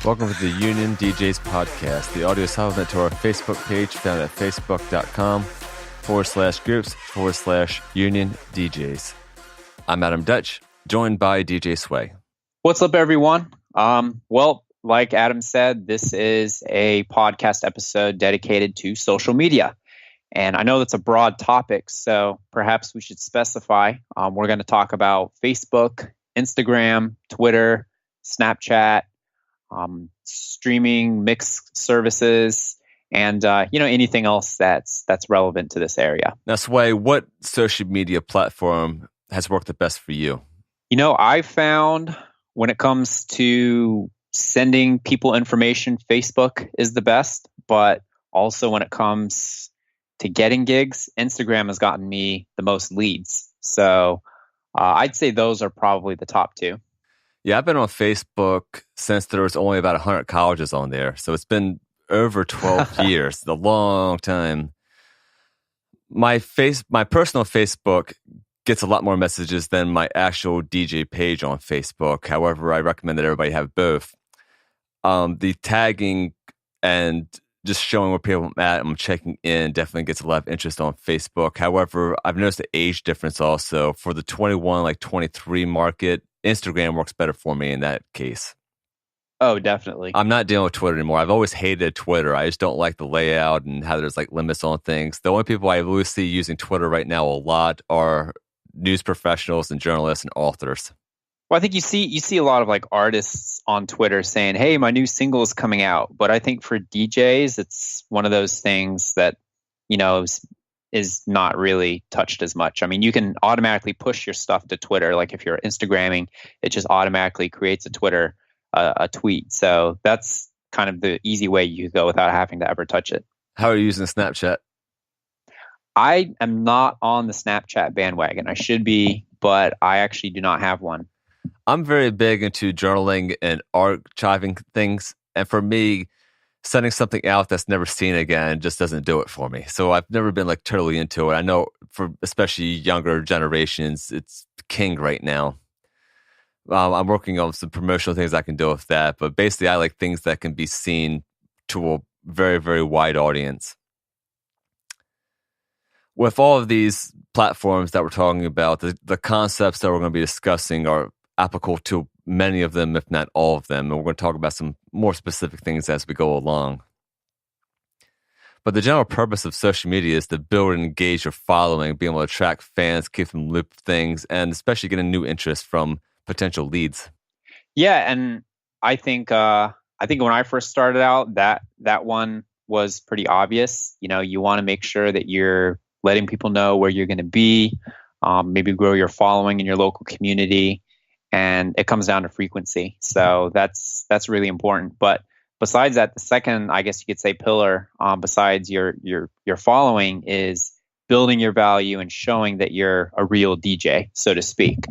Welcome to the Union DJs podcast, the audio supplement to our Facebook page found at facebook.com/groups/Union DJs. I'm Adam Dutch, joined by DJ Sway. What's up, everyone? Well, like Adam said, this is a podcast episode dedicated to social media. And I know that's a broad topic, so perhaps we should specify. We're going to talk about Facebook, Instagram, Twitter, Snapchat, streaming mixed services, and anything else that's relevant to this area. Now, Sway, what social media platform has worked the best for you? I found when it comes to sending people information, Facebook is the best. But also when it comes to getting gigs, Instagram has gotten me the most leads. So I'd say those are probably the top two. Yeah, I've been on Facebook since there was only about 100 colleges on there. So it's been over 12 years, a long time. My personal Facebook gets a lot more messages than my actual DJ page on Facebook. However, I recommend that everybody have both. The tagging and just showing where people I'm at, I'm checking in, definitely gets a lot of interest on Facebook. However, I've noticed the age difference also. For the 21, 23 market, Instagram works better for me in that case. Oh, definitely. I'm not dealing with Twitter anymore. I've always hated Twitter. I just don't like the layout and how there's limits on things. The only people I really see using Twitter right now a lot are news professionals and journalists and authors. Well, I think you see a lot of artists on Twitter saying, "Hey, my new single is coming out." But I think for DJs, it's one of those things that is not really touched as much. I mean, you can automatically push your stuff to Twitter. Like if you're Instagramming, it just automatically creates a Twitter a tweet. So that's kind of the easy way you go without having to ever touch it. How are you using Snapchat? I am not on the Snapchat bandwagon. I should be, but I actually do not have one. I'm very big into journaling and archiving things. And for me, sending something out that's never seen again just doesn't do it for me. So I've never been totally into it. I know for especially younger generations, it's king right now. I'm working on some promotional things I can do with that. But basically, I like things that can be seen to a very, very wide audience. With all of these platforms that we're talking about, the concepts that we're going to be discussing are applicable to many of them, if not all of them. And we're going to talk about some more specific things as we go along. But the general purpose of social media is to build and engage your following, being able to attract fans, keep them loop things, and especially getting new interest from potential leads. Yeah, and I think when I first started out, that one was pretty obvious. You want to make sure that you're letting people know where you're going to be, maybe grow your following in your local community. And it comes down to frequency. So that's really important. But besides that, the second, I guess you could say, pillar, besides your following, is building your value and showing that you're a real DJ, so to speak.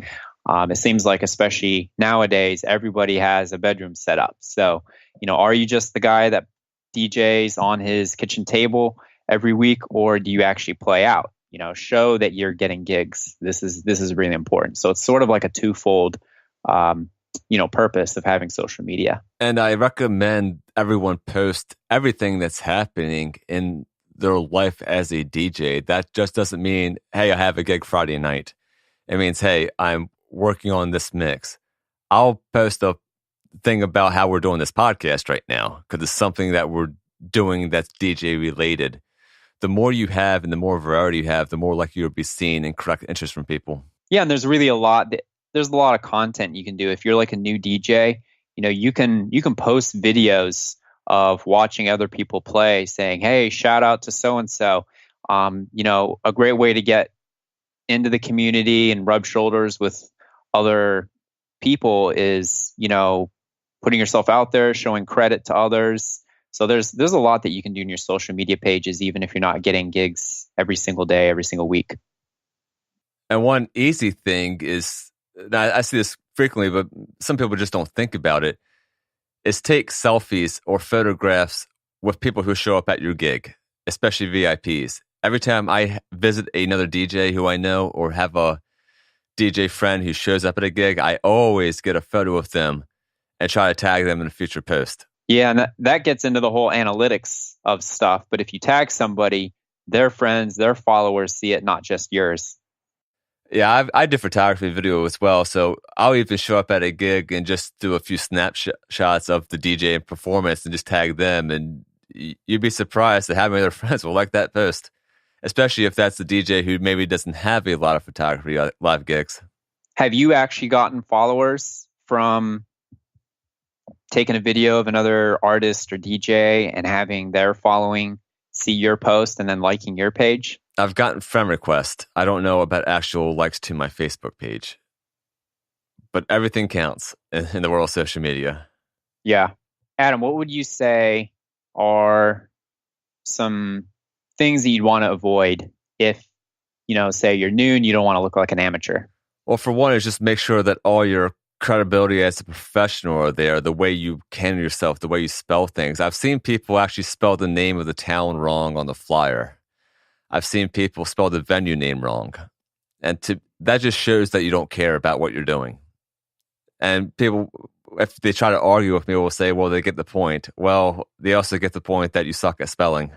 It seems like, especially nowadays, everybody has a bedroom set up. So, are you just the guy that DJs on his kitchen table every week, or do you actually play out? Show that you're getting gigs. This is really important. So it's sort of like a twofold purpose of having social media. And I recommend everyone post everything that's happening in their life as a DJ. That just doesn't mean, hey, I have a gig Friday night. It means, hey, I'm working on this mix. I'll post a thing about how we're doing this podcast right now because it's something that we're doing that's DJ related. The more you have and the more variety you have, the more likely you'll be seen and correct interest from people. Yeah, and there's really a lot of content you can do. If you're a new DJ, you can post videos of watching other people play, saying, "Hey, shout out to so and so." A great way to get into the community and rub shoulders with other people is, putting yourself out there, showing credit to others. So there's a lot that you can do in your social media pages, even if you're not getting gigs every single day, every single week. And one easy thing is, I see this frequently, but some people just don't think about it, is take selfies or photographs with people who show up at your gig, especially VIPs. Every time I visit another DJ who I know or have a DJ friend who shows up at a gig, I always get a photo of them and try to tag them in a future post. Yeah, and that gets into the whole analytics of stuff. But if you tag somebody, their friends, their followers see it, not just yours. Yeah, I do photography video as well, so I'll even show up at a gig and just do a few snapshots of the DJ and performance and just tag them, and you'd be surprised at how many of their friends will like that post, especially if that's the DJ who maybe doesn't have a lot of photography live gigs. Have you actually gotten followers from taking a video of another artist or DJ and having their following see your post and then liking your page? I've gotten friend requests. I don't know about actual likes to my Facebook page, but everything counts in the world of social media. Yeah. Adam, what would you say are some things that you'd want to avoid if, say you're new and you don't want to look like an amateur? Well, for one, is just make sure that all your credibility as a professional are there, the way you can yourself, the way you spell things. I've seen people actually spell the name of the town wrong on the flyer. I've seen people spell the venue name wrong. And that just shows that you don't care about what you're doing. And people, if they try to argue with me, will say, well, they get the point. Well, they also get the point that you suck at spelling.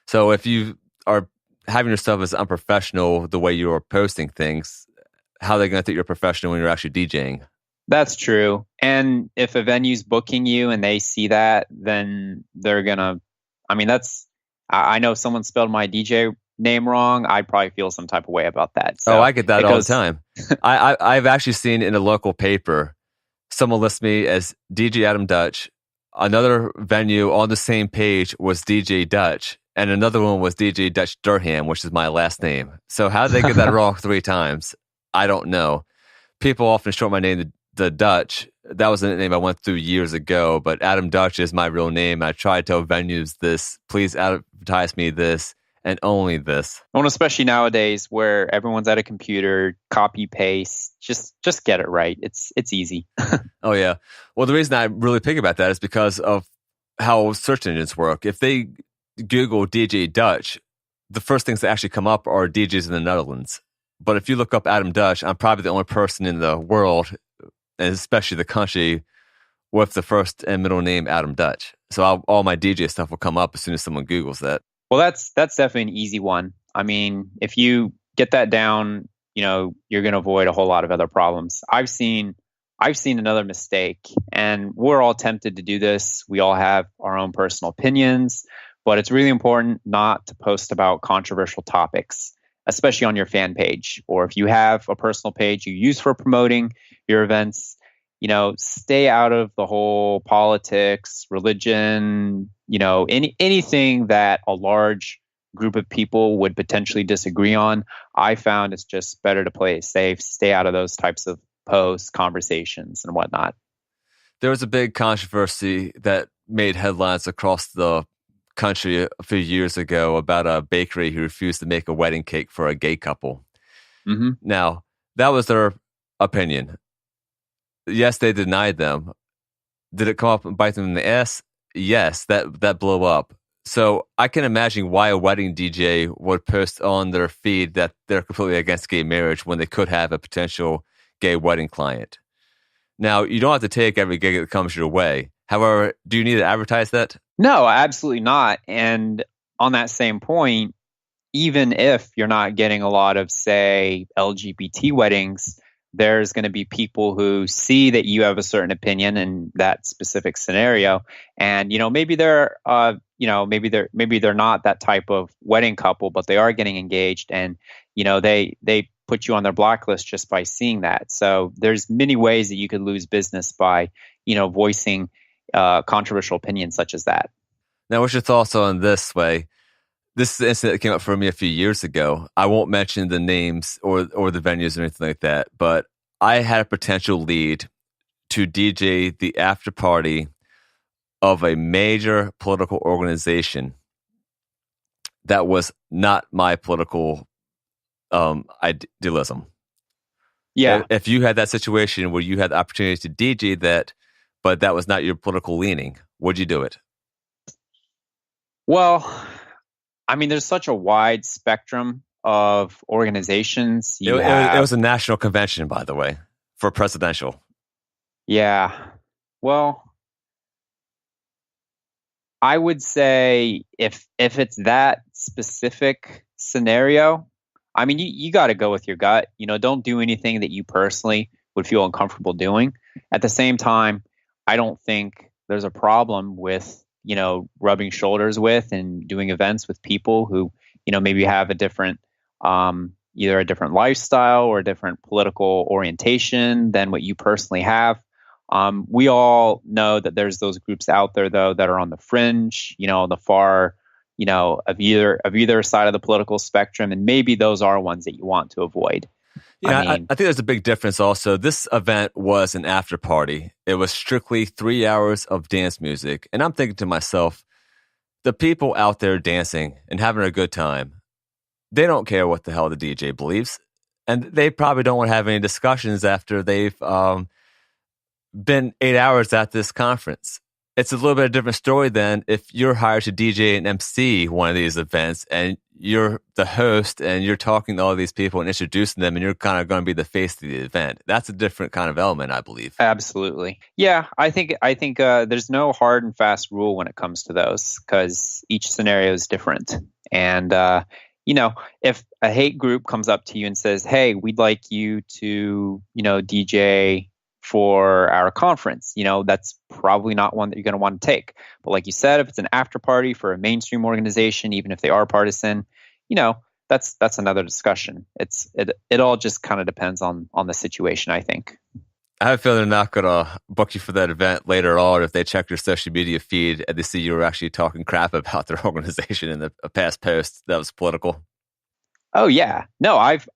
So if you are having yourself as unprofessional the way you are posting things, how are they going to think you're a professional when you're actually DJing? That's true. And if a venue's booking you and they see that, then they're going to, I know if someone spelled my DJ name wrong, I'd probably feel some type of way about that. So, I get that all the time. I've actually seen in a local paper, someone lists me as DJ Adam Dutch. Another venue on the same page was DJ Dutch, and another one was DJ Dutch Durham, which is my last name. So how did they get that wrong 3 times? I don't know. People often short my name the Dutch. That was a name I went through years ago, but Adam Dutch is my real name. I try to tell venues this, please advertise me this and only this. Well, especially nowadays where everyone's at a computer, copy paste, just get it right. It's easy. Oh yeah. Well, the reason I really pick about that is because of how search engines work. If they Google DJ Dutch, the first things that actually come up are DJs in the Netherlands. But if you look up Adam Dutch, I'm probably the only person in the world, and especially the country, with the first and middle name Adam Dutch. So all my DJ stuff will come up as soon as someone Googles that. Well, that's definitely an easy one. I mean, if you get that down, you're going to avoid a whole lot of other problems. I've seen another mistake, and we're all tempted to do this. We all have our own personal opinions, but it's really important not to post about controversial topics, especially on your fan page, or if you have a personal page you use for promoting your events. Stay out of the whole politics, religion, anything that a large group of people would potentially disagree on. I found it's just better to play it safe, stay out of those types of posts, conversations, and whatnot. There was a big controversy that made headlines across the country a few years ago about a bakery who refused to make a wedding cake for a gay couple. Mm-hmm. Now, that was their opinion. Yes, they denied them. Did it come up and bite them in the ass? Yes, that blew up. So I can imagine why a wedding DJ would post on their feed that they're completely against gay marriage when they could have a potential gay wedding client. Now, you don't have to take every gig that comes your way. However, do you need to advertise that? No, absolutely not. And on that same point, even if you're not getting a lot of, say, LGBT weddings, there's going to be people who see that you have a certain opinion in that specific scenario, and maybe they're maybe they're not that type of wedding couple, but they are getting engaged, and they put you on their blacklist just by seeing that. So there's many ways that you could lose business by voicing controversial opinions such as that. Now, what's your thoughts on this way? This is an incident that came up for me a few years ago. I won't mention the names or the venues or anything like that, but I had a potential lead to DJ the after party of a major political organization that was not my political idealism. Yeah. If you had that situation where you had the opportunity to DJ that, but that was not your political leaning, would you do it? Well, there's such a wide spectrum of organizations. It was a national convention, by the way, for presidential. Yeah. Well, I would say if it's that specific scenario, I mean, you got to go with your gut. Don't do anything that you personally would feel uncomfortable doing. At the same time, I don't think there's a problem with, rubbing shoulders with and doing events with people who, maybe have a different, either a different lifestyle or a different political orientation than what you personally have. We all know that there's those groups out there, though, that are on the fringe, the far, of either side of the political spectrum, and maybe those are ones that you want to avoid. I Yeah, mean, I think there's a big difference also. This event was an after party. It was strictly 3 hours of dance music. And I'm thinking to myself, the people out there dancing and having a good time, they don't care what the hell the DJ believes. And they probably don't want to have any discussions after they've been 8 hours at this conference. It's a little bit of a different story than if you're hired to DJ and MC one of these events and you're the host and you're talking to all these people and introducing them and you're kind of going to be the face of the event. That's a different kind of element, I believe. absolutely. Yeah, I think there's no hard and fast rule when it comes to those because each scenario is different. And if a hate group comes up to you and says, "Hey, we'd like you to, DJ for our conference," that's probably not one that you're going to want to take. But like you said, if it's an after party for a mainstream organization, even if they are partisan, that's another discussion. It all just kind of depends on the situation, I think. I have a feeling they're not going to book you for that event later on if they check your social media feed and they see you were actually talking crap about their organization in a past post that was political. Oh yeah. No, I've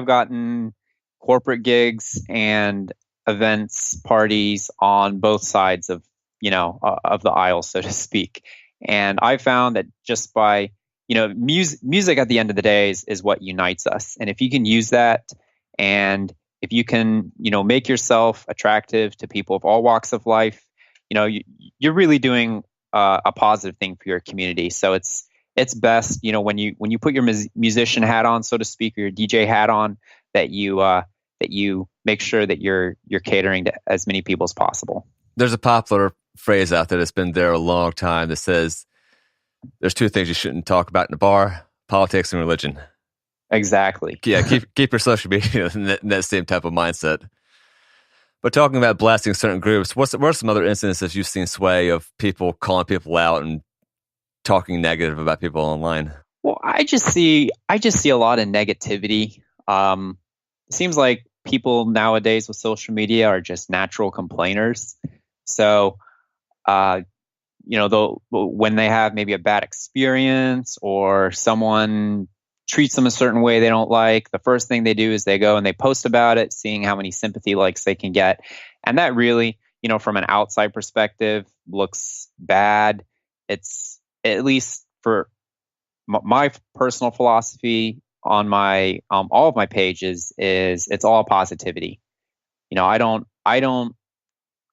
gotten corporate gigs and events, parties on both sides of the aisle, so to speak. And I found that just by, music at the end of the day is what unites us. And if you can use that and if you can, make yourself attractive to people of all walks of life, you're really doing a positive thing for your community. So it's best, when you put your musician hat on, so to speak, or your DJ hat on, that you make sure that you're catering to as many people as possible. There's a popular phrase out there that's been there a long time that says there's two things you shouldn't talk about in a bar: politics and religion. Exactly. Yeah, keep your social media in that same type of mindset. But talking about blasting certain groups, what are some other instances you've seen sway of people calling people out and talking negative about people online? Well, I just see a lot of negativity. It seems like people nowadays with social media are just natural complainers. So, uh, when they have maybe a bad experience or someone treats them a certain way they don't like, the first thing they do is they go and they post about it, seeing how many sympathy likes they can get. And that really, from an outside perspective, looks bad. It's, at least for my personal philosophy on my all of my pages, is it's all positivity. I don't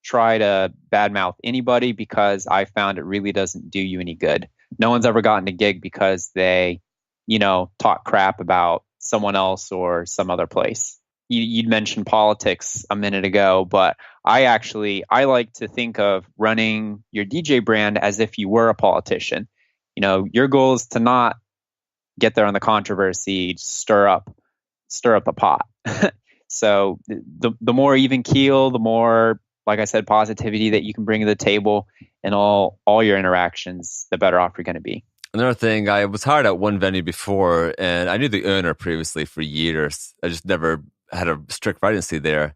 try to badmouth anybody because I found it really doesn't do you any good. No one's ever gotten a gig because they, talk crap about someone else or some other place. You'd mentioned politics a minute ago, but I like to think of running your DJ brand as if you were a politician. Your goal is to not get there on the controversy, stir up the pot. So the more even keel, the more, like I said, positivity that you can bring to the table in all your interactions, the better off you're going to be. Another thing, I was hired at one venue before, and I knew the owner previously for years. I just never had a strict residency there.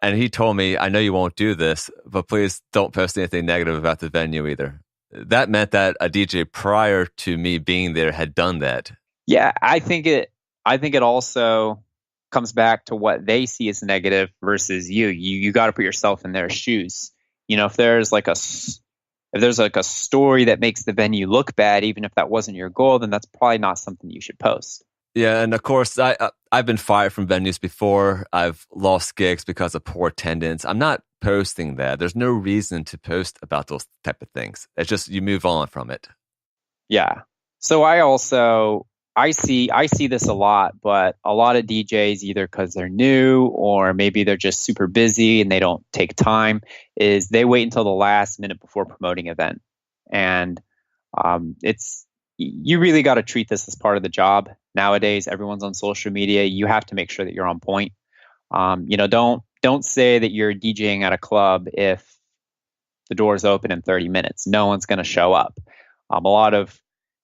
And he told me, "I know you won't do this, but please don't post anything negative about the venue either." That meant that a DJ prior to me being there had done that. Yeah, I think it also comes back to what they see as negative versus you. You got to put yourself in their shoes. If there's like a story that makes the venue look bad, even if that wasn't your goal, then that's probably not something you should post. Yeah, and of course, I've been fired from venues before. I've lost gigs because of poor attendance. I'm not posting that. There's no reason to post about those type of things. It's just you move on from it. Yeah. So I see this a lot, but a lot of DJs, either because they're new or maybe they're just super busy and they don't take time, is they wait until the last minute before promoting an event. And it's you really got to treat this as part of the job. Nowadays, everyone's on social media. You have to make sure that you're on point. Don't say that you're DJing at a club if the doors open in 30 minutes. No one's going to show up. A lot of,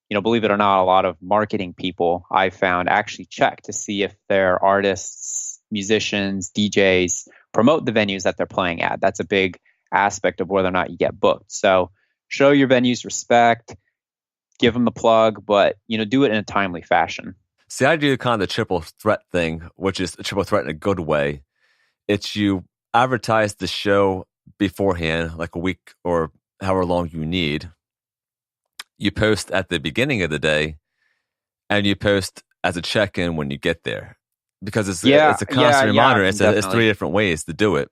believe it or not, a lot of marketing people I've found actually check to see if their artists, musicians, DJs promote the venues that they're playing at. That's a big aspect of whether or not you get booked. So show your venues respect, give them the plug, but do it in a timely fashion. See, I do kind of the triple threat thing, which is a triple threat in a good way. It's you advertise the show beforehand, like a week or however long you need. You post at the beginning of the day, and you post as a check-in when you get there, because it's a constant reminder. It's three different ways to do it.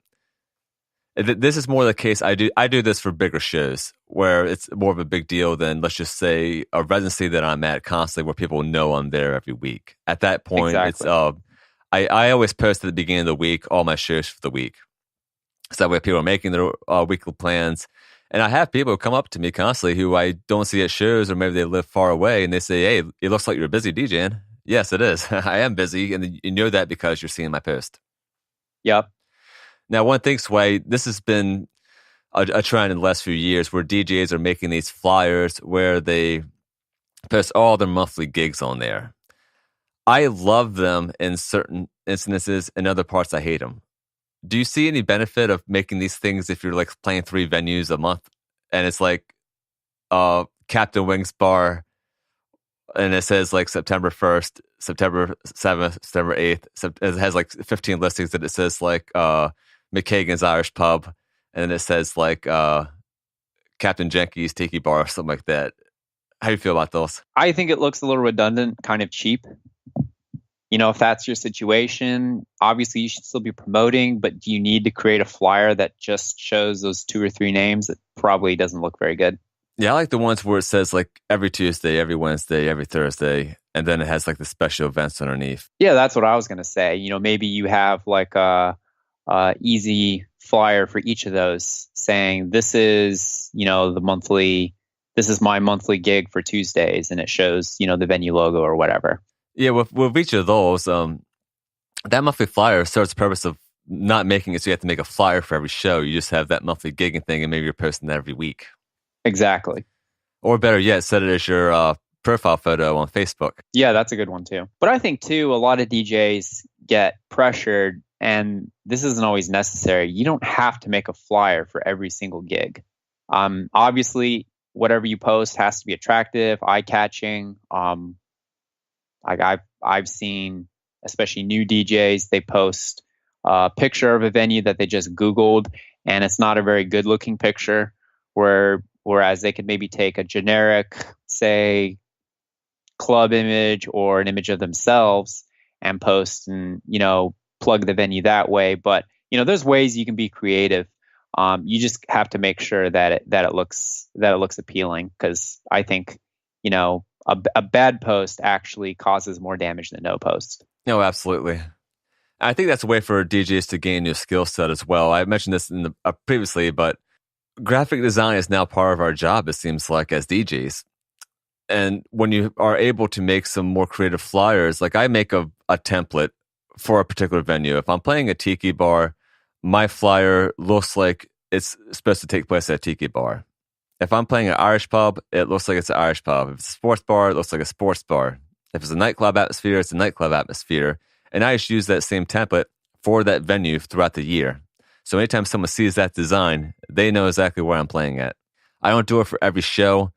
This is more the case. I do this for bigger shows where it's more of a big deal than, let's just say, a residency that I'm at constantly, where people know I'm there every week. At that point, It's I always post at the beginning of the week all my shows for the week, so that way people are making their weekly plans. And I have people come up to me constantly who I don't see at shows, or maybe they live far away, and they say, "Hey, it looks like you're busy DJing." Yes, it is. I am busy, and you know that because you're seeing my post. Yep. Now, one thing, Sway, this has been a trend in the last few years where DJs are making these flyers where they post all their monthly gigs on there. I love them in certain instances. In other parts, I hate them. Do you see any benefit of making these things if you're like playing 3 venues a month and it's like Captain Wings Bar and it says like September 1st, September 7th, September 8th. It has like 15 listings that it says like McKagan's Irish Pub, and then it says like Captain Jenky's Tiki Bar or something like that. How do you feel about those? I think it looks a little redundant, kind of cheap. If that's your situation, obviously you should still be promoting, but do you need to create a flyer that just shows those 2 or 3 names? It probably doesn't look very good. Yeah, I like the ones where it says like every Tuesday, every Wednesday, every Thursday, and then it has like the special events underneath. Yeah, that's what I was going to say. Maybe you have like a easy flyer for each of those saying this is, this is my monthly gig for Tuesdays, and it shows, the venue logo or whatever. Yeah, with each of those, that monthly flyer serves the purpose of not making it so you have to make a flyer for every show. You just have that monthly gigging thing, and maybe you're posting that every week. Exactly. Or better yet, set it as your profile photo on Facebook. Yeah, that's a good one too. But I think too, a lot of DJs get pressured, and this isn't always necessary. You don't have to make a flyer for every single gig. Obviously, whatever you post has to be attractive, eye-catching. I've seen, especially new DJs, they post a picture of a venue that they just Googled, and it's not a very good looking picture, whereas they could maybe take a generic, say, club image or an image of themselves and post and, plug the venue that way. But, there's ways you can be creative. You just have to make sure that it looks appealing, because I think, a bad post actually causes more damage than no post. No, absolutely. I think that's a way for DJs to gain your skill set as well. I mentioned this in previously, but graphic design is now part of our job, it seems like, as DJs. And when you are able to make some more creative flyers, like I make a template for a particular venue. If I'm playing a tiki bar, my flyer looks like it's supposed to take place at a tiki bar. If I'm playing an Irish pub, it looks like it's an Irish pub. If it's a sports bar, it looks like a sports bar. If it's a nightclub atmosphere, it's a nightclub atmosphere. And I just use that same template for that venue throughout the year. So anytime someone sees that design, they know exactly where I'm playing at. I don't do it for every show,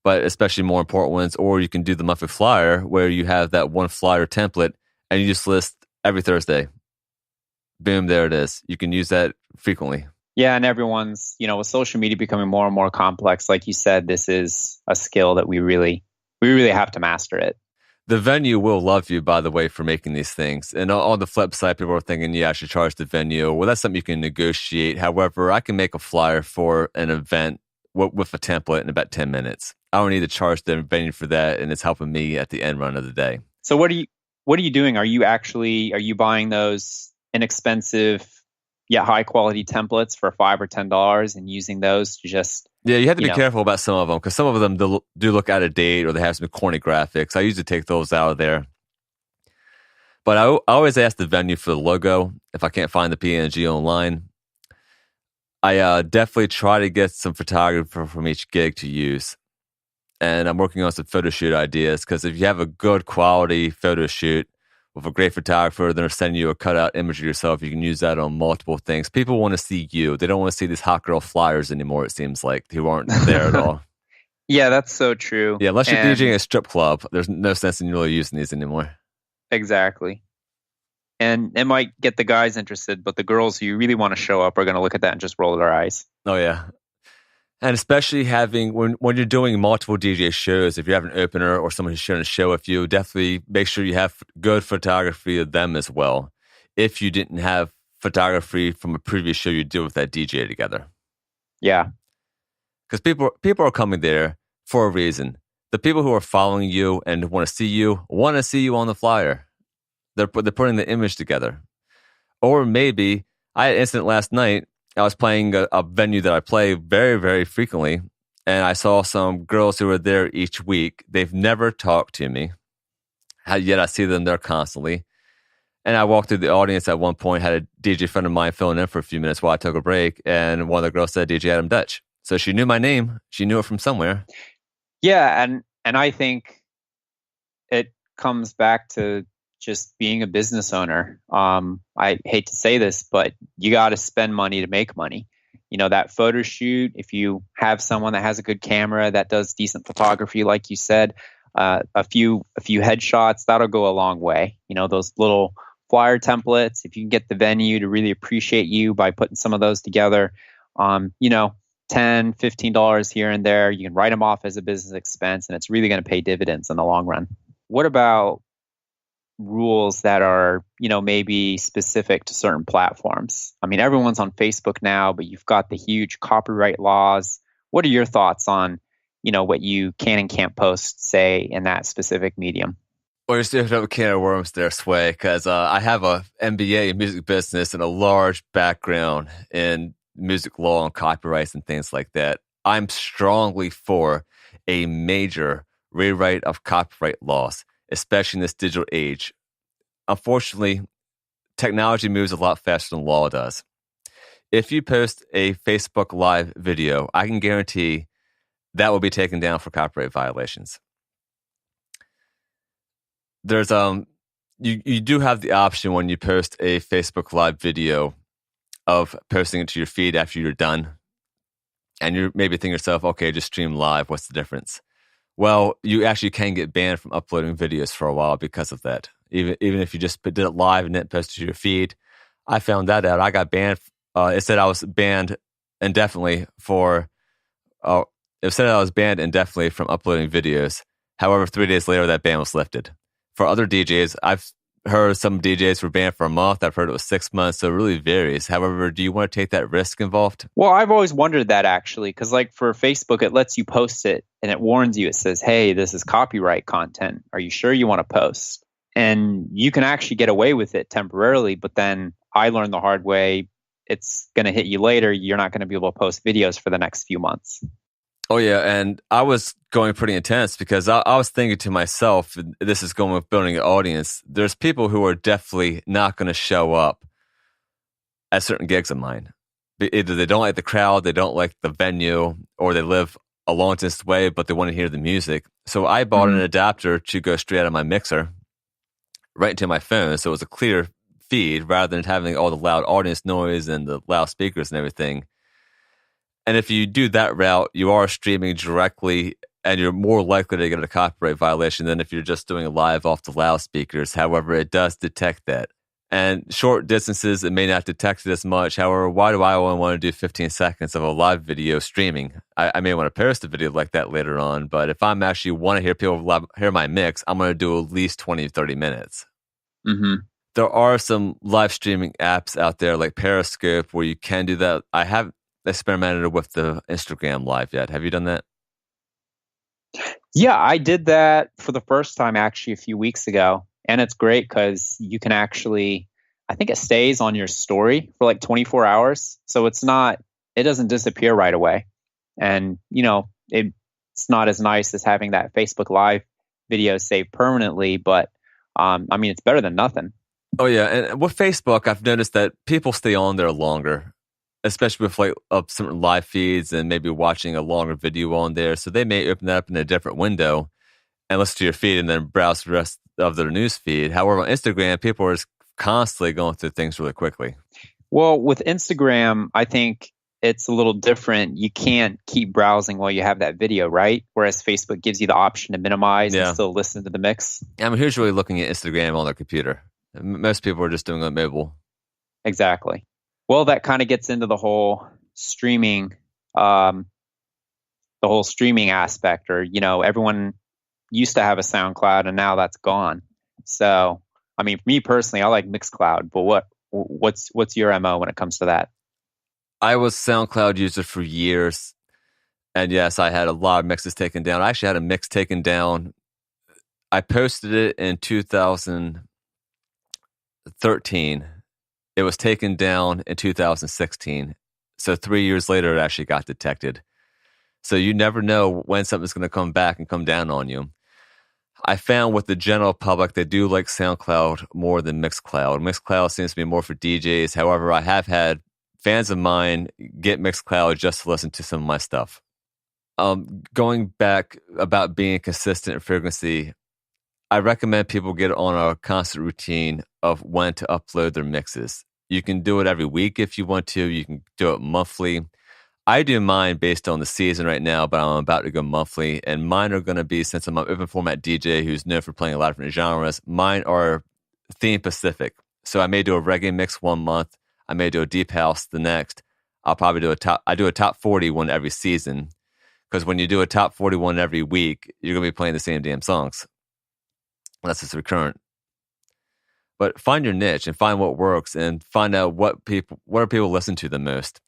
but especially more important ones. Or you can do the monthly flyer where you have that one flyer template and you just list every Thursday. Boom, there it is. You can use that frequently. Yeah, and everyone's, with social media becoming more and more complex, like you said, this is a skill that we really have to master it. The venue will love you, by the way, for making these things. And on the flip side, people are thinking, yeah, I should charge the venue. Well, that's something you can negotiate. However, I can make a flyer for an event with a template in about 10 minutes. I don't need to charge the venue for that, and it's helping me at the end run of the day. So what are you doing? Are you buying those inexpensive yet high quality templates for $5 or $10 and using those to just Yeah, you have to be careful about some of them because some of them do look out of date or they have some corny graphics. I usually take those out of there. But I always ask the venue for the logo if I can't find the PNG online. I definitely try to get some photographer from each gig to use. And I'm working on some photo shoot ideas because if you have a good quality photo shoot with a great photographer, they're sending you a cutout image of yourself. You can use that on multiple things. People want to see you. They don't want to see these hot girl flyers anymore, it seems like, who aren't there at all. Yeah, that's so true. Yeah, unless you're DJing a strip club, there's no sense in really using these anymore. Exactly. And it might get the guys interested, but the girls who really want to show up are going to look at that and just roll their eyes. Oh, yeah. And especially having, when you're doing multiple DJ shows, if you have an opener or someone who's sharing a show with you, definitely make sure you have good photography of them as well. If you didn't have photography from a previous show you did with that DJ together. Yeah. Because people are coming there for a reason. The people who are following you and want to see you on the flyer. They're putting the image together. Or maybe, I had an incident last night. I was playing a venue that I play very, very frequently, and I saw some girls who were there each week. They've never talked to me, yet I see them there constantly. And I walked through the audience at one point, had a DJ friend of mine filling in for a few minutes while I took a break, and one of the girls said, DJ Adam Dutch. So she knew my name. She knew it from somewhere. Yeah, and I think it comes back to just being a business owner. I hate to say this, but you got to spend money to make money. You know, that photo shoot, if you have someone that has a good camera that does decent photography, like you said, a few headshots, that'll go a long way. You know, those little flyer templates, if you can get the venue to really appreciate you by putting some of those together, you know, $10, $15 here and there, you can write them off as a business expense, and it's really going to pay dividends in the long run. What about rules that are, you know, maybe specific to certain platforms? I mean, everyone's on Facebook now, but you've got the huge copyright laws. What are your thoughts on, you know, what you can and can't post, say, in that specific medium? Well, you're still a can of worms there, Sway, because I have a MBA in music business and a large background in music law and copyrights and things like that. I'm strongly for a major rewrite of copyright laws, especially in this digital age. Unfortunately, technology moves a lot faster than law does. If you post a Facebook Live video, I can guarantee that will be taken down for copyright violations. There's you do have the option when you post a Facebook Live video of posting it to your feed after you're done. And you're maybe thinking to yourself, okay, just stream live. What's the difference? Well, you actually can get banned from uploading videos for a while because of that. Even if you just did it live and then posted to your feed. I found that out. I got banned. It said I was banned indefinitely from uploading videos. However, 3 days later, that ban was lifted. For other DJs, I've heard some DJs were banned for a month. I've heard it was 6 months, so it really varies. However, do you want to take that risk involved? Well, I've always wondered that, actually, because like for Facebook, it lets you post it and it warns you. It says, hey, this is copyright content. Are you sure you want to post? And you can actually get away with it temporarily, but then I learned the hard way. It's going to hit you later. You're not going to be able to post videos for the next few months. Oh, yeah. And I was going pretty intense because I was thinking to myself, this is going with building an audience. There's people who are definitely not going to show up at certain gigs of mine. Either they don't like the crowd, they don't like the venue, or they live a long distance away, but they want to hear the music. So I bought an adapter to go straight out of my mixer right into my phone. So it was a clear feed rather than having all the loud audience noise and the loud speakers and everything. And if you do that route, you are streaming directly and you're more likely to get a copyright violation than if you're just doing it live off the loudspeakers. However, it does detect that. And short distances, it may not detect it as much. However, why do I only want to do 15 seconds of a live video streaming? I may want to post a video like that later on, but if I'm actually want to hear people hear my mix, I'm going to do at least 20, 30 minutes. Mm-hmm. There are some live streaming apps out there like Periscope where you can do that. I have experimented with the Instagram Live yet. Have you done that? Yeah, I did that for the first time actually a few weeks ago. And it's great because you can actually, I think it stays on your story for like 24 hours. So it doesn't disappear right away. And, it's not as nice as having that Facebook Live video saved permanently, but I mean, it's better than nothing. Oh yeah, and with Facebook, I've noticed that people stay on there longer, especially with like certain live feeds and maybe watching a longer video on there. So they may open that up in a different window and listen to your feed and then browse the rest of their news feed. However, on Instagram, people are just constantly going through things really quickly. Well, with Instagram, I think it's a little different. You can't keep browsing while you have that video, right? Whereas Facebook gives you the option to minimize and Yeah, still listen to the mix. I mean, who's really looking at Instagram on their computer? Most people are just doing it mobile. Exactly. Well, that kind of gets into um, the whole streaming aspect, or, everyone used to have a SoundCloud and now that's gone. So, I mean, for me personally, I like Mixcloud, but what's your MO when it comes to that? I was SoundCloud user for years, and yes, I had a lot of mixes taken down. I actually had a mix taken down. I posted it in 2013. It was taken down in 2016. So 3 years later, it actually got detected. So you never know when something's going to come back and come down on you. I found with the general public, they do like SoundCloud more than Mixcloud. Mixcloud seems to be more for DJs. However, I have had fans of mine get Mixcloud just to listen to some of my stuff. Going back about being consistent in frequency, I recommend people get on a constant routine of when to upload their mixes. You can do it every week if you want to. You can do it monthly. I do mine based on the season right now, but I'm about to go monthly. And mine are going to be, since I'm an open format DJ who's known for playing a lot of different genres, mine are theme specific. So I may do a reggae mix 1 month. I may do a deep house the next. I'll probably do a top 40 one every season. Because when you do a top 41 every week, you're going to be playing the same damn songs. That's just recurrent. But find your niche and find what works and find out what are people listen to the most.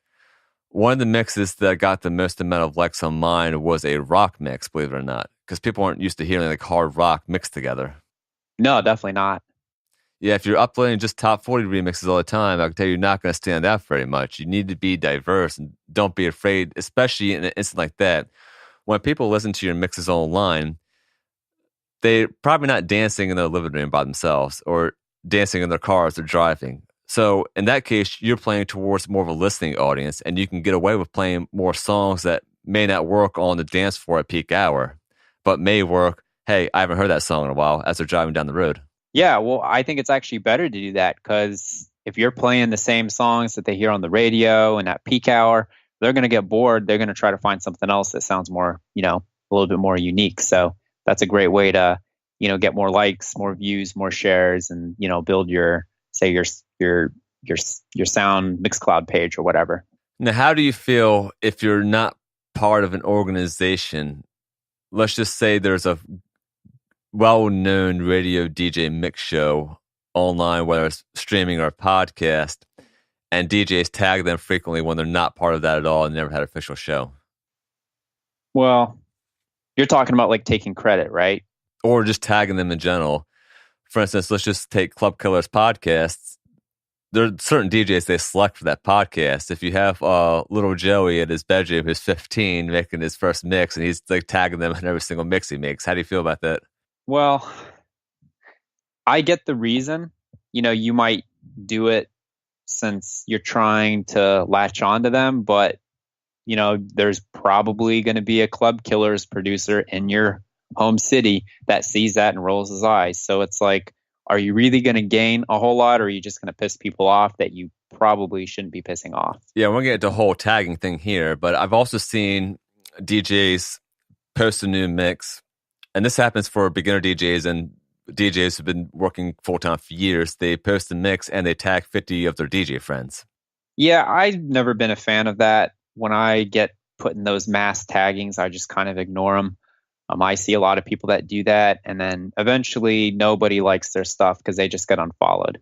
One of the mixes that got the most amount of likes on mine was a rock mix, believe it or not, because people aren't used to hearing like hard rock mixed together. No, definitely not. Yeah, if you're uploading just top 40 remixes all the time, I can tell you you're not going to stand out very much. You need to be diverse and don't be afraid, especially in an instant like that. When people listen to your mixes online, they're probably not dancing in their living room by themselves or dancing in their car as they're driving. So in that case, you're playing towards more of a listening audience, and you can get away with playing more songs that may not work on the dance floor at peak hour, but may work. Hey, I haven't heard that song in a while as they're driving down the road. Yeah, well, I think it's actually better to do that because if you're playing the same songs that they hear on the radio and at peak hour, they're going to get bored. They're going to try to find something else that sounds more, a little bit more unique. So that's a great way to, get more likes, more views, more shares, and, build your, say, your sound Mixcloud page or whatever. Now, how do you feel if you're not part of an organization? Let's just say there's a well-known radio DJ mix show online, whether it's streaming or podcast, and DJs tag them frequently when they're not part of that at all and never had an official show. Well, you're talking about like taking credit, right? Or just tagging them in general. For instance, let's just take Club Killers podcasts. There are certain DJs they select for that podcast. If you have little Joey at his bedroom who's 15 making his first mix and he's like tagging them in every single mix he makes, how do you feel about that? Well, I get the reason. You might do it since you're trying to latch onto them, but there's probably going to be a Club Killers producer in your home city that sees that and rolls his eyes. So it's like, are you really going to gain a whole lot, or are you just going to piss people off that you probably shouldn't be pissing off? Yeah, we're going to get the whole tagging thing here, but I've also seen DJs post a new mix, and this happens for beginner DJs and DJs who've been working full-time for years. They post a mix and they tag 50 of their DJ friends. Yeah, I've never been a fan of that. When I get put in those mass taggings, I just kind of ignore them. I see a lot of people that do that, and then eventually nobody likes their stuff because they just get unfollowed.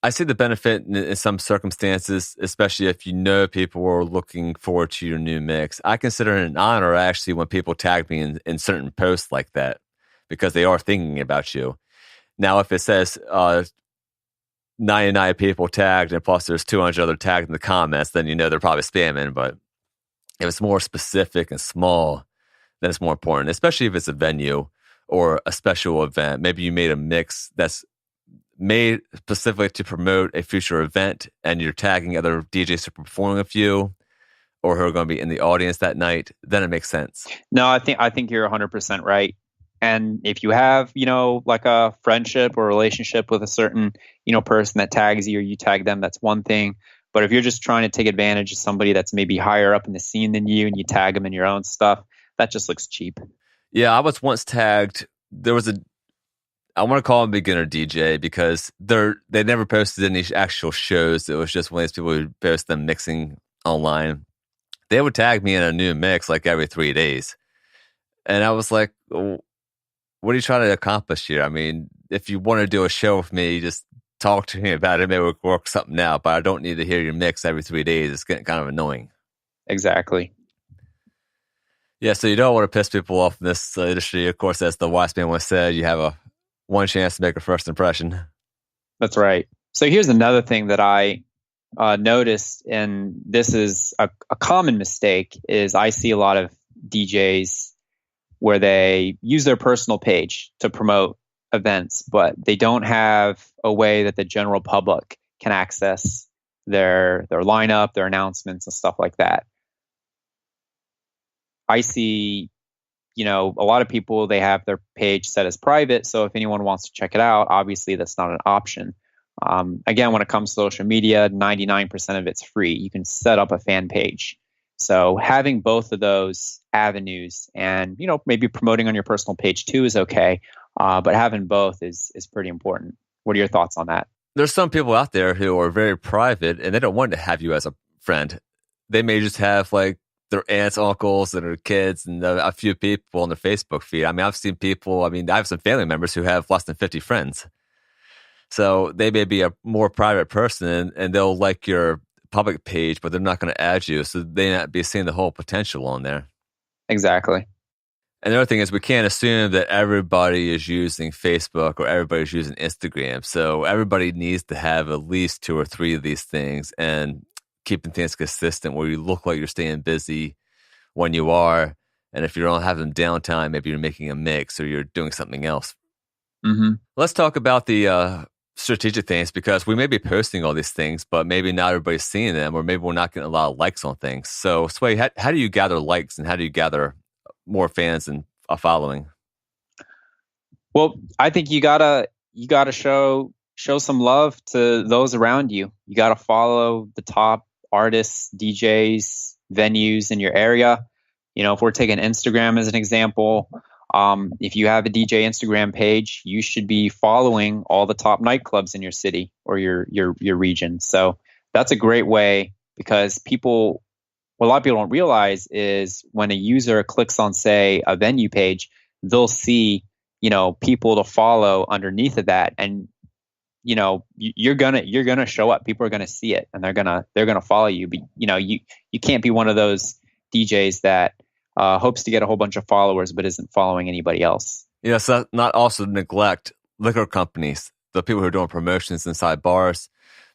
I see the benefit in some circumstances, especially if you know people are looking forward to your new mix. I consider it an honor actually when people tag me in certain posts like that because they are thinking about you. Now, if it says 99 people tagged and plus there's 200 other tagged in the comments, then you know they're probably spamming. But if it's more specific and small, then it's more important, especially if it's a venue or a special event. Maybe you made a mix that's made specifically to promote a future event and you're tagging other DJs who are performing with you or who are going to be in the audience that night, then it makes sense. No, I think you're 100% right. And if you have, like a friendship or relationship with a certain, person that tags you or you tag them, that's one thing. But if you're just trying to take advantage of somebody that's maybe higher up in the scene than you and you tag them in your own stuff, that just looks cheap. Yeah, I was once tagged. I want to call him beginner DJ because they never posted any actual shows. It was just one of these people who post them mixing online. They would tag me in a new mix like every 3 days. And I was like, what are you trying to accomplish here? I mean, if you want to do a show with me, just talk to me about it. Maybe we'll work something out, but I don't need to hear your mix every 3 days. It's getting kind of annoying. Exactly. Yeah, so you don't want to piss people off in this industry. Of course, as the wise man once said, you have one chance to make a first impression. That's right. So here's another thing that I noticed, and this is a common mistake, is I see a lot of DJs where they use their personal page to promote events, but they don't have a way that the general public can access their lineup, their announcements, and stuff like that. I see, a lot of people, they have their page set as private. So if anyone wants to check it out, obviously that's not an option. Again, when it comes to social media, 99% of it's free. You can set up a fan page. So having both of those avenues and, maybe promoting on your personal page too is okay. But having both is pretty important. What are your thoughts on that? There's some people out there who are very private and they don't want to have you as a friend. They may just have like their aunts, uncles, and their kids, and a few people on their Facebook feed. I mean, I've seen people, I have some family members who have less than 50 friends. So they may be a more private person and they'll like your public page, but they're not going to add you. So they not be seeing the whole potential on there. Exactly. And the other thing is we can't assume that everybody is using Facebook or everybody's using Instagram. So everybody needs to have at least 2 or 3 of these things and keeping things consistent where you look like you're staying busy when you are. And if you don't have them downtime, maybe you're making a mix or you're doing something else. Mm-hmm. Let's talk about the strategic things because we may be posting all these things, but maybe not everybody's seeing them or maybe we're not getting a lot of likes on things. So Sway, how do you gather likes and how do you gather more fans and a following? Well, I think you gotta show some love to those around you. You gotta follow the top artists, DJs, venues in your area. If we're taking Instagram as an example, if you have a DJ Instagram page, you should be following all the top nightclubs in your city or your region. So that's a great way because what a lot of people don't realize is when a user clicks on, say, a venue page, they'll see, people to follow underneath of that. And, you're gonna show up. People are gonna see it and they're gonna follow you. But, you can't be one of those DJs that hopes to get a whole bunch of followers but isn't following anybody else. Yeah, so not also neglect liquor companies, the people who are doing promotions inside bars.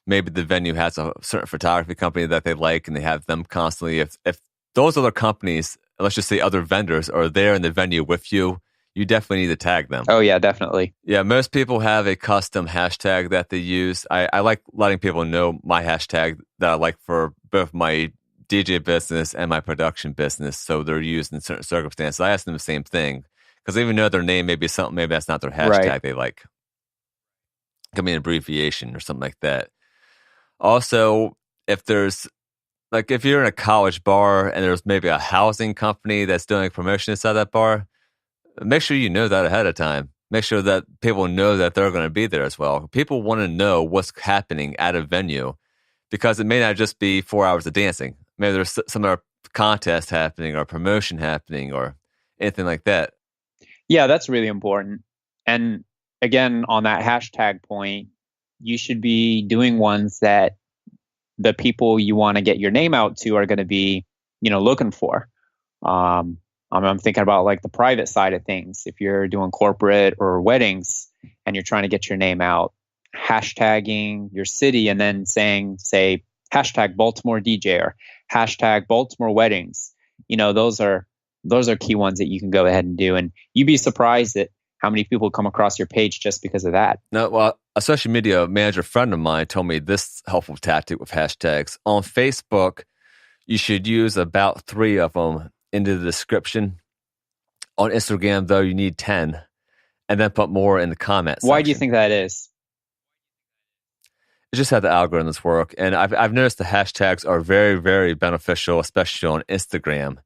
Maybe the venue has a certain photography company that they like and they have them constantly. If those other companies, let's just say other vendors, are there in the venue with you, you definitely need to tag them. Oh, yeah, definitely. Yeah, most people have a custom hashtag that they use. I like letting people know my hashtag that I like for both my DJ business and my production business. So they're used in certain circumstances. I ask them the same thing because even though their name may be something, maybe that's not their hashtag they like. It could be an abbreviation or something like that. Also, if you're in a college bar and there's maybe a housing company that's doing promotion inside that bar, make sure you know that ahead of time. Make sure that people know that they're going to be there as well. People want to know what's happening at a venue because it may not just be 4 hours of dancing. Maybe there's some other contest happening or promotion happening or anything like that. Yeah, that's really important. And again, on that hashtag point, you should be doing ones that the people you want to get your name out to are going to be, looking for. I'm thinking about like the private side of things. If you're doing corporate or weddings and you're trying to get your name out, hashtagging your city and then say, hashtag Baltimore DJ or hashtag Baltimore weddings. Those are key ones that you can go ahead and do. And you'd be surprised at how many people come across your page just because of that. No, well, a social media manager friend of mine told me this helpful tactic with hashtags. On Facebook, you should use about 3 of them into the description. On Instagram, though, you need 10, and then put more in the comment section. Why do you think that is? It's just how the algorithms work. And I've noticed the hashtags are very, very beneficial, especially on Instagram.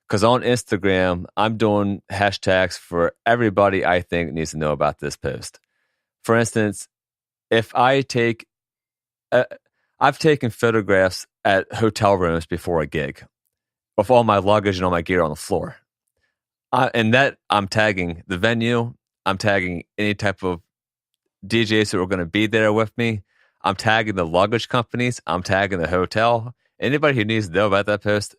Because on Instagram, I'm doing hashtags for everybody I think needs to know about this post. For instance, if I've taken photographs at hotel rooms before a gig with all my luggage and all my gear on the floor. And that I'm tagging the venue. I'm tagging any type of DJs who are going to be there with me. I'm tagging the luggage companies. I'm tagging the hotel. Anybody who needs to know about that post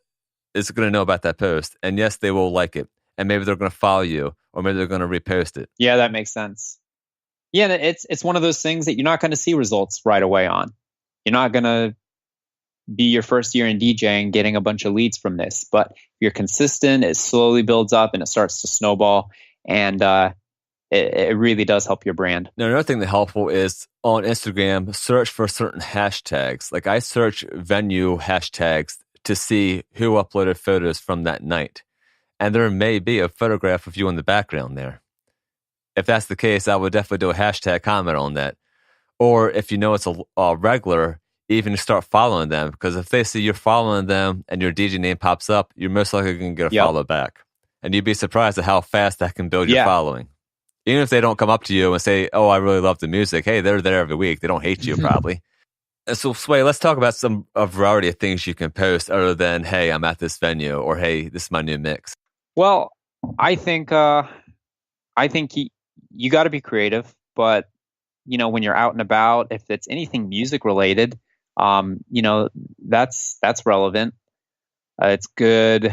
is going to know about that post. And yes, they will like it. And maybe they're going to follow you, or maybe they're going to repost it. Yeah, that makes sense. Yeah, it's one of those things that you're not going to see results right away on. You're not going to be your first year in DJing getting a bunch of leads from this. But if you're consistent, it slowly builds up and it starts to snowball. And it really does help your brand. Now, another thing that's helpful is on Instagram, search for certain hashtags. Like I search venue hashtags to see who uploaded photos from that night. And there may be a photograph of you in the background there. If that's the case, I would definitely do a hashtag comment on that. Or if you know it's a regular, even start following them. Because if they see you're following them and your DJ name pops up, you're most likely going to get a follow back. And you'd be surprised at how fast that can build your following. Even if they don't come up to you and say, oh, I really love the music. Hey, they're there every week. They don't hate you probably. And so, Sway, let's talk about a variety of things you can post other than, hey, I'm at this venue, or hey, this is my new mix. Well, I think you got to be creative, but when you're out and about, if it's anything music related, that's relevant. It's good.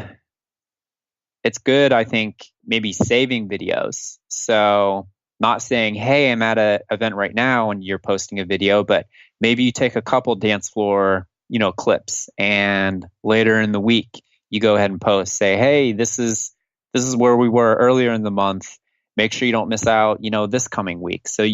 It's good, I think, maybe saving videos. So not saying, hey, I'm at an event right now and you're posting a video, but maybe you take a couple dance floor, clips, and later in the week, you go ahead and post, say, hey, this is where we were earlier in the month. Make sure you don't miss out, this coming week. So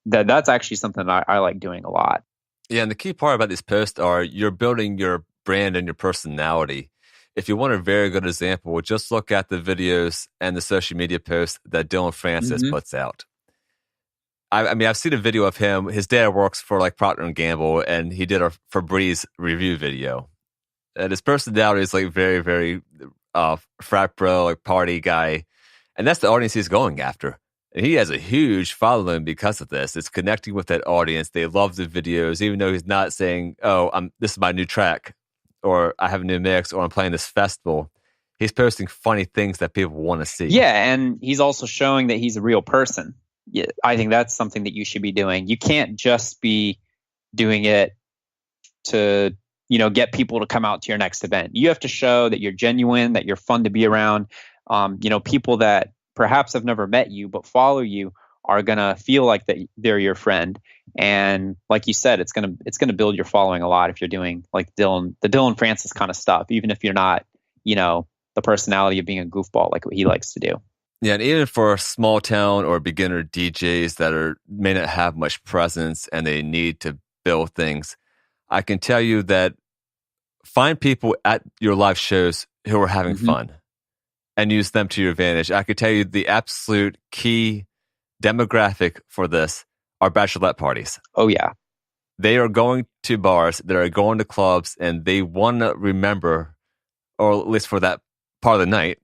that's actually something I like doing a lot. Yeah, and the key part about these posts are you're building your brand and your personality. If you want a very good example, just look at the videos and the social media posts that Dylan Francis puts out. I mean, I've seen a video of him. His dad works for like Procter & Gamble, and he did a Febreze review video. And his personality is like very, very frat bro, like party guy. And that's the audience he's going after. And he has a huge following because of this. It's connecting with that audience. They love the videos, even though he's not saying, oh, this is my new track, or I have a new mix, or I'm playing this festival. He's posting funny things that people want to see. Yeah, and he's also showing that he's a real person. Yeah, I think that's something that you should be doing. You can't just be doing it to, get people to come out to your next event. You have to show that you're genuine, that you're fun to be around. People that perhaps have never met you but follow you are gonna feel like that they're your friend. And like you said, it's gonna build your following a lot if you're doing like the Dylan Francis kind of stuff, even if you're not, the personality of being a goofball like what he likes to do. Yeah, and even for small town or beginner DJs that may not have much presence and they need to build things, I can tell you that find people at your live shows who are having fun and use them to your advantage. I could tell you the absolute key demographic for this are bachelorette parties. Oh, yeah. They are going to bars, they are going to clubs, and they want to remember, or at least for that part of the night,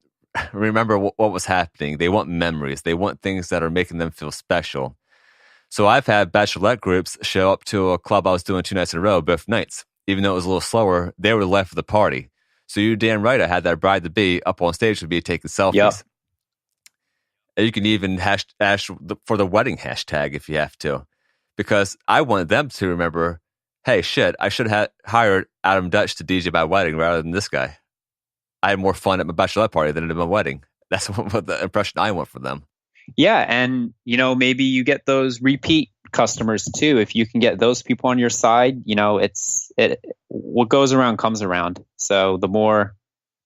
remember what was happening. They want memories. They want things that are making them feel special. So I've had bachelorette groups show up to a club I was doing 2 nights in a row, both nights. Even though it was a little slower, they were the life of the party. So you're damn right I had that bride-to-be up on stage with me taking selfies. Yep. And you can even hash for the wedding hashtag if you have to. because I want them to remember, hey, shit, I should have hired Adam Dutch to DJ my wedding rather than this guy. I had more fun at my bachelorette party than at my wedding. That's what the impression I want from them. Yeah, and maybe you get those repeat customers too. If you can get those people on your side, what goes around comes around. So the more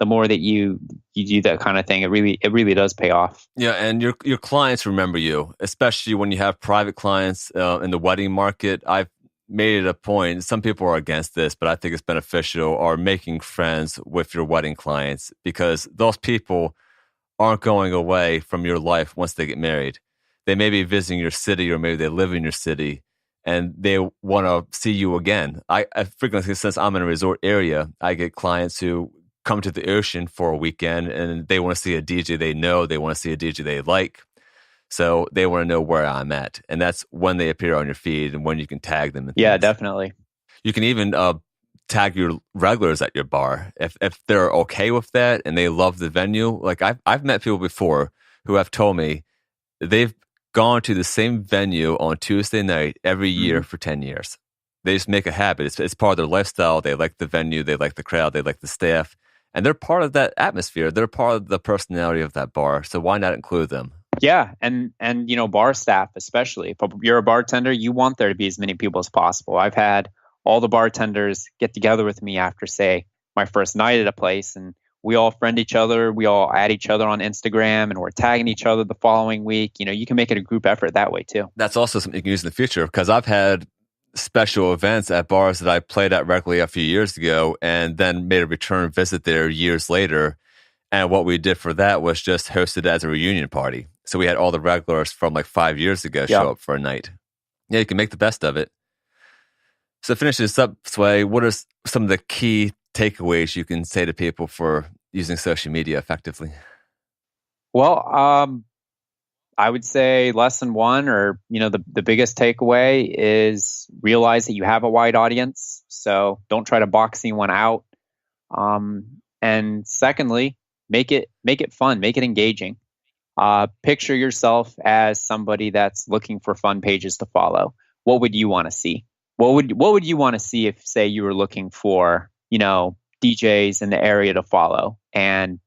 that you do that kind of thing, it really does pay off. Yeah, and your clients remember you, especially when you have private clients in the wedding market. I've made it a point. Some people are against this, but I think it's beneficial, are making friends with your wedding clients, because those people aren't going away from your life once they get married. They may be visiting your city, or maybe they live in your city, and they want to see you again. I frequently, since I'm in a resort area, I get clients who come to the ocean for a weekend and they want to see a DJ they know, they want to see a DJ they like. So they want to know where I'm at. And that's when they appear on your feed and when you can tag them. Yeah, definitely. You can even tag your regulars at your bar if they're okay with that and they love the venue. Like I've met people before who have told me they've gone to the same venue on Tuesday night every year for 10 years. They just make a habit. It's part of their lifestyle. They like the venue. They like the crowd. They like the staff. And they're part of that atmosphere. They're part of the personality of that bar. So why not include them? Yeah, and bar staff especially. If you're a bartender, you want there to be as many people as possible. I've had all the bartenders get together with me after, say, my first night at a place, and we all friend each other. We all add each other on Instagram, and we're tagging each other the following week. You can make it a group effort that way too. That's also something you can use in the future, because I've had special events at bars that I played at regularly a few years ago and then made a return visit there years later. And what we did for that was just host it as a reunion party. So we had all the regulars from like 5 years ago show up for a night. Yeah, you can make the best of it. So to finish this up, Sway, what are some of the key takeaways you can say to people for using social media effectively? Well, I would say lesson one, or the biggest takeaway, is realize that you have a wide audience. So don't try to box anyone out. And secondly, make it fun, make it engaging. Picture yourself as somebody that's looking for fun pages to follow. What would you want to see? What would you want to see if, say, you were looking for, DJs in the area to follow, and,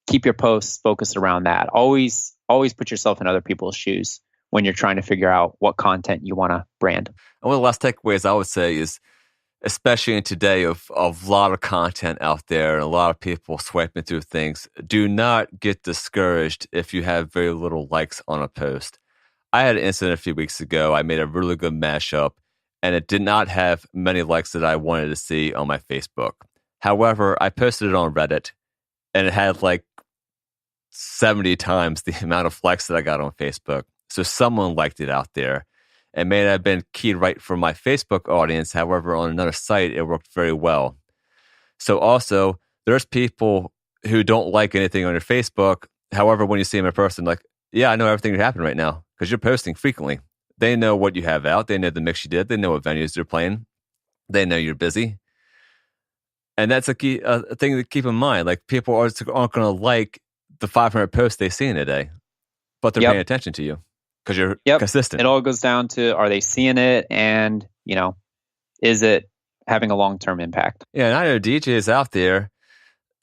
keep your posts focused around that. Always put yourself in other people's shoes when you're trying to figure out what content you want to brand. And one of the last takeaways I would say is, especially in today of a lot of content out there and a lot of people swiping through things, do not get discouraged if you have very little likes on a post. I had an incident a few weeks ago. I made a really good mashup, and it did not have many likes that I wanted to see on my Facebook. However, I posted it on Reddit, and it had like 70 times the amount of likes that I got on Facebook. So someone liked it out there. It may not have been keyed right for my Facebook audience. However, on another site, it worked very well. So also, there's people who don't like anything on your Facebook. However, when you see them in person, like, yeah, I know everything that's happening right now because you're posting frequently. They know what you have out. They know the mix you did. They know what venues you're playing. They know you're busy. And that's a key thing to keep in mind. Like, people aren't going to like the 500 posts they see in a day, but they're paying attention to you because you're consistent. It all goes down to, are they seeing it? And, is it having a long-term impact? Yeah, and I know DJs out there,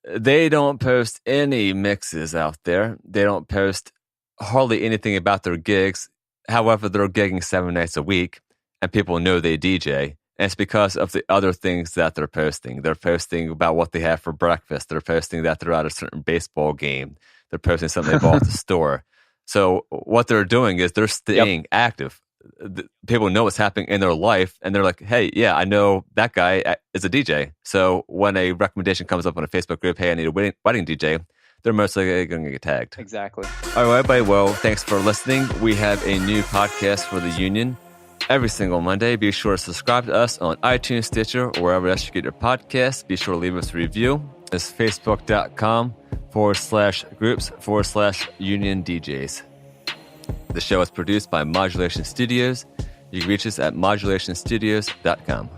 they don't post any mixes out there. They don't post hardly anything about their gigs. However, they're gigging 7 nights a week, and people know they DJ. And it's because of the other things that they're posting. They're posting about what they have for breakfast. They're posting that they're at a certain baseball game. They're posting something they bought at the store. So what they're doing is they're staying active. People know what's happening in their life, and they're like, hey, yeah, I know that guy is a DJ. So when a recommendation comes up on a Facebook group, hey, I need a wedding DJ, they're most likely going to get tagged. Exactly. All right, everybody. Well, thanks for listening. We have a new podcast for the Union every single Monday. Be sure to subscribe to us on iTunes, Stitcher, or wherever else you get your podcasts. Be sure to leave us a review. It's facebook.com/groups/Union DJs. The show is produced by Modulation Studios. You can reach us at modulationstudios.com.